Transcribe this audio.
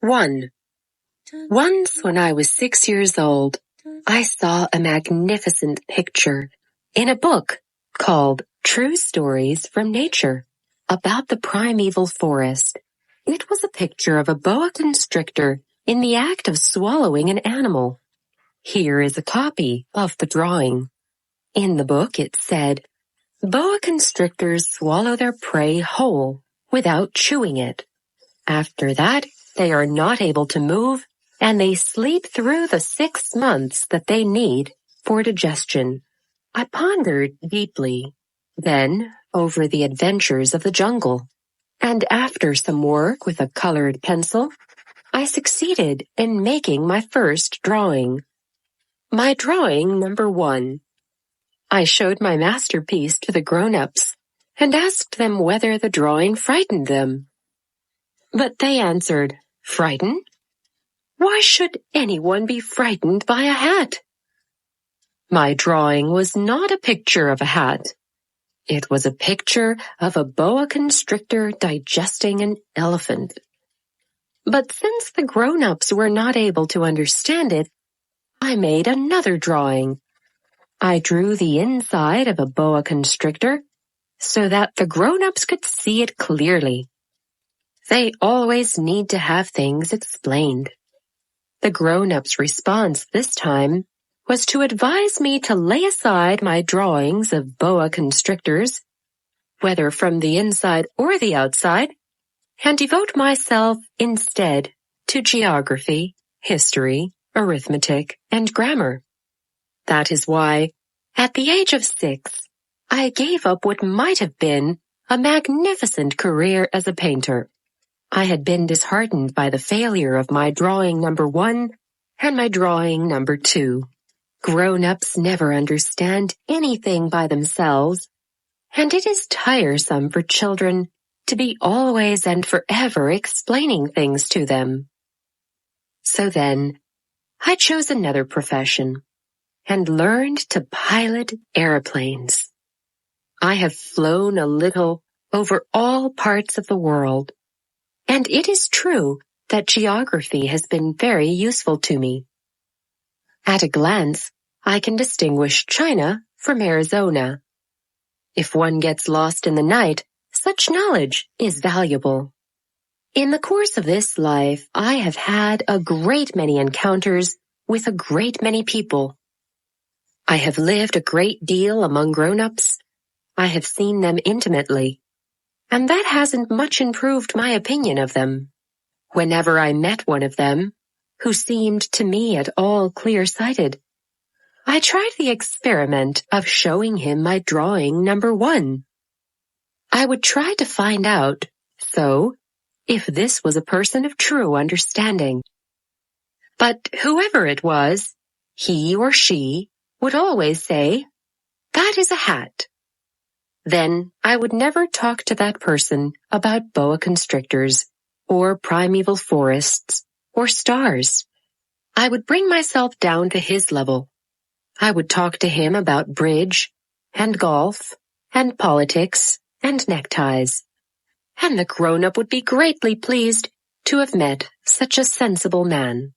1. Once when I was 6 years old, I saw a magnificent picture in a book called True Stories from Nature about the primeval forest. It was a picture of a boa constrictor in the act of swallowing an animal. Here is a copy of the drawing. In the book it said, boa constrictors swallow their prey whole without chewing it. After that, they are not able to move, and they sleep through the 6 months that they need for digestion. I pondered deeply, then over the adventures of the jungle, and after some work with a colored pencil, I succeeded in making my first drawing. My drawing number 1. I showed my masterpiece to the grown-ups and asked them whether the drawing frightened them. But they answered, "Frightened? Why should anyone be frightened by a hat?" My drawing was not a picture of a hat. It was a picture of a boa constrictor digesting an elephant. But since the grown-ups were not able to understand it, I made another drawing. I drew the inside of a boa constrictor so that the grown-ups could see it clearly. They always need to have things explained. The grown-ups' response this time was to advise me to lay aside my drawings of boa constrictors, whether from the inside or the outside, and devote myself instead to geography, history, arithmetic, and grammar. That is why, at the age of 6, I gave up what might have been a magnificent career as a painter. I had been disheartened by the failure of my drawing number 1 and my drawing number 2. Grown-ups never understand anything by themselves, and it is tiresome for children to be always and forever explaining things to them. So then, I chose another profession and learned to pilot airplanes. I have flown a little over all parts of the world, and it is true that geography has been very useful to me. At a glance, I can distinguish China from Arizona. If one gets lost in the night, such knowledge is valuable. In the course of this life, I have had a great many encounters with a great many people. I have lived a great deal among grown-ups. I have seen them intimately, and that hasn't much improved my opinion of them. Whenever I met one of them, who seemed to me at all clear-sighted, I tried the experiment of showing him my drawing number 1. I would try to find out, so, if this was a person of true understanding. But whoever it was, he or she would always say, "That is a hat." Then I would never talk to that person about boa constrictors, or primeval forests, or stars. I would bring myself down to his level. I would talk to him about bridge, and golf, and politics, and neckties. And the grown-up would be greatly pleased to have met such a sensible man.